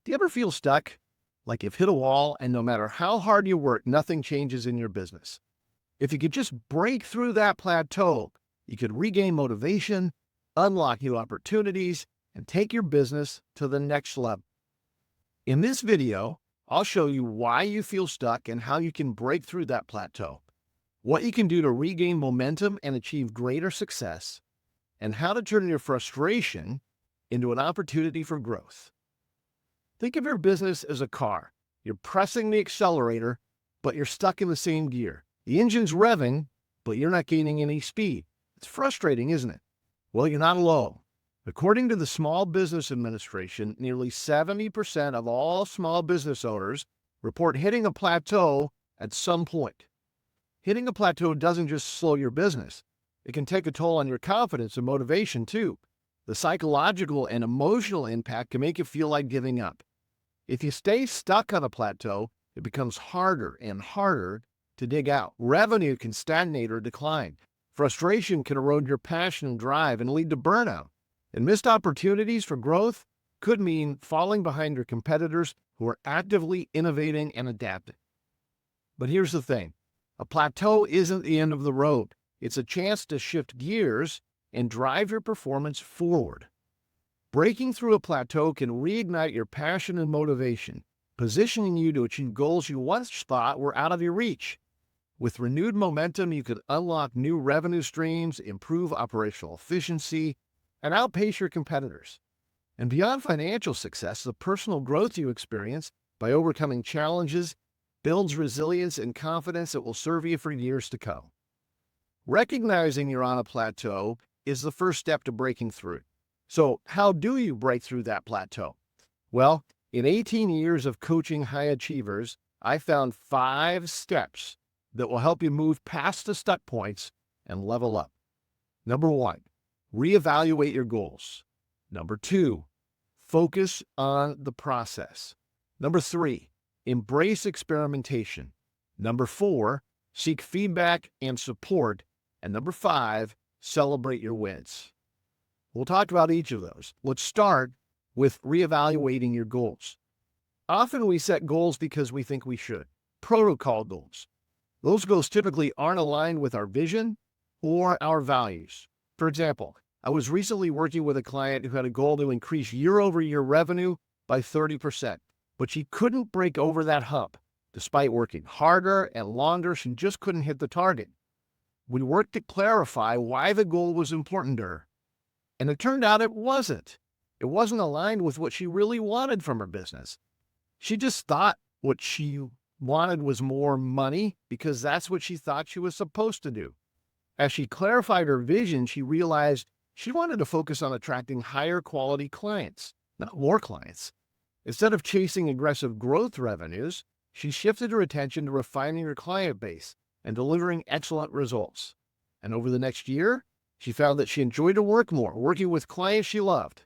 Do you ever feel stuck? Like you've hit a wall and no matter how hard you work, nothing changes in your business. If you could just break through that plateau, you could regain motivation, unlock new opportunities, and take your business to the next level. In this video, I'll show you why you feel stuck and how you can break through that plateau, what you can do to regain momentum and achieve greater success, and how to turn your frustration into an opportunity for growth. Think of your business as a car. You're pressing the accelerator, but you're stuck in the same gear. The engine's revving, but you're not gaining any speed. It's frustrating, isn't it? Well, you're not alone. According to the Small Business Administration, nearly 70% of all small business owners report hitting a plateau at some point. Hitting a plateau doesn't just slow your business. It can take a toll on your confidence and motivation, too. The psychological and emotional impact can make you feel like giving up. If you stay stuck on a plateau, it becomes harder and harder to dig out. Revenue can stagnate or decline. Frustration can erode your passion and drive and lead to burnout. And missed opportunities for growth could mean falling behind your competitors who are actively innovating and adapting. But here's the thing. A plateau isn't the end of the road. It's a chance to shift gears and drive your performance forward. Breaking through a plateau can reignite your passion and motivation, positioning you to achieve goals you once thought were out of your reach. With renewed momentum, you could unlock new revenue streams, improve operational efficiency, and outpace your competitors. And beyond financial success, the personal growth you experience by overcoming challenges builds resilience and confidence that will serve you for years to come. Recognizing you're on a plateau is the first step to breaking through. So how do you break through that plateau? Well, in 18 years of coaching high achievers, I found 5 steps that will help you move past the stuck points and level up. Number 1, reevaluate your goals. Number 2, focus on the process. Number 3, embrace experimentation. Number 4, seek feedback and support. And number 5, celebrate your wins. We'll talk about each of those. Let's start with reevaluating your goals. Often we set goals because we think we should. Protocol goals. Those goals typically aren't aligned with our vision or our values. For example, I was recently working with a client who had a goal to increase year-over-year revenue by 30%, but she couldn't break over that hump. Despite working harder and longer, she just couldn't hit the target. We worked to clarify why the goal was important to her. And it turned out it wasn't. It wasn't aligned with what she really wanted from her business. She just thought what she wanted was more money because that's what she thought she was supposed to do. As she clarified her vision, she realized she wanted to focus on attracting higher quality clients, not more clients. Instead of chasing aggressive growth revenues, she shifted her attention to refining her client base and delivering excellent results. And over the next year, she found that she enjoyed her work more, working with clients she loved.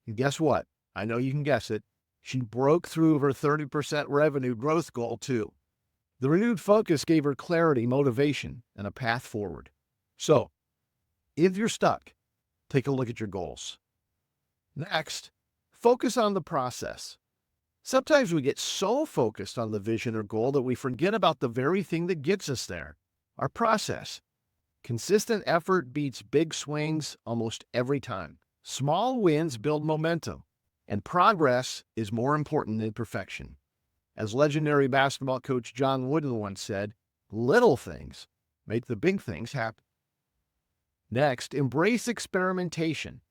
And guess what? I know you can guess it. She broke through her 30% revenue growth goal too. The renewed focus gave her clarity, motivation, and a path forward. So, if you're stuck, take a look at your goals. Next, focus on the process. Sometimes we get so focused on the vision or goal that we forget about the very thing that gets us there, our process. Consistent effort beats big swings almost every time. Small wins build momentum, and progress is more important than perfection. As legendary basketball coach John Wooden once said, little things make the big things happen. Next, embrace experimentation.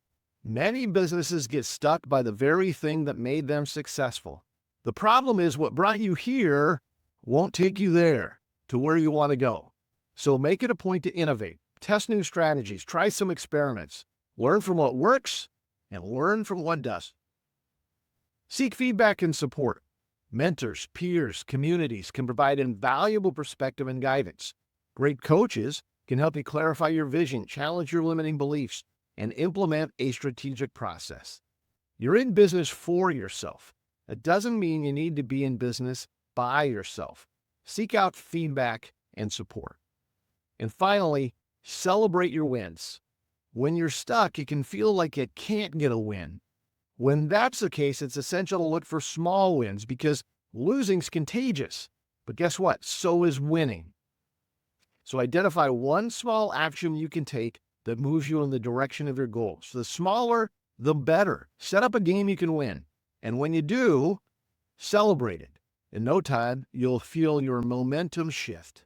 Many businesses get stuck by the very thing that made them successful. The problem is what brought you here won't take you there to where you want to go. So make it a point to innovate, test new strategies, try some experiments, learn from what works, and learn from what doesn't. Seek feedback and support. Mentors, peers, communities can provide invaluable perspective and guidance. Great coaches can help you clarify your vision, challenge your limiting beliefs, and implement a strategic process. You're in business for yourself. That doesn't mean you need to be in business by yourself. Seek out feedback and support. And finally, celebrate your wins. When you're stuck, it can feel like you can't get a win. When that's the case, it's essential to look for small wins because losing's contagious. But guess what? So is winning. So identify one small action you can take that moves you in the direction of your goals. The smaller, the better. Set up a game you can win. And when you do, celebrate it. In no time, you'll feel your momentum shift.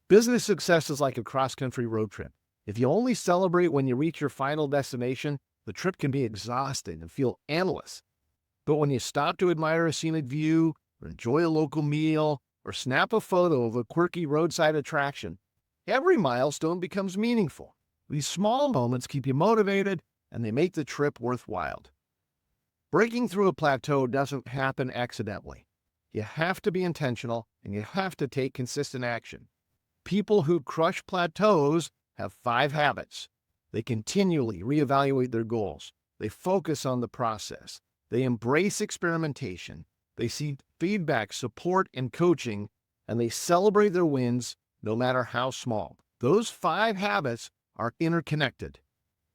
Business success is like a cross-country road trip. If you only celebrate when you reach your final destination, the trip can be exhausting and feel endless. But when you stop to admire a scenic view, or enjoy a local meal, or snap a photo of a quirky roadside attraction, every milestone becomes meaningful. These small moments keep you motivated, and they make the trip worthwhile. Breaking through a plateau doesn't happen accidentally. You have to be intentional, and you have to take consistent action. People who crush plateaus have 5 habits. They continually reevaluate their goals. They focus on the process. They embrace experimentation. They seek feedback, support, and coaching, and they celebrate their wins no matter how small. Those 5 habits are interconnected.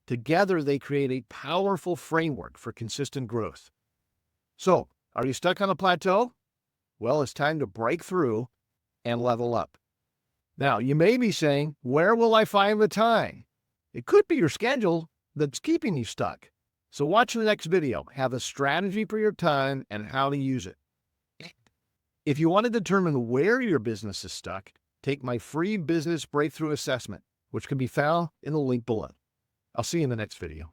Together, they create a powerful framework for consistent growth. So, are you stuck on a plateau? Well, it's time to break through and level up. Now, you may be saying, where will I find the time? It could be your schedule that's keeping you stuck. So watch the next video. Have a strategy for your time and how to use it. If you want to determine where your business is stuck, take my free business breakthrough assessment, which can be found in the link below. I'll see you in the next video.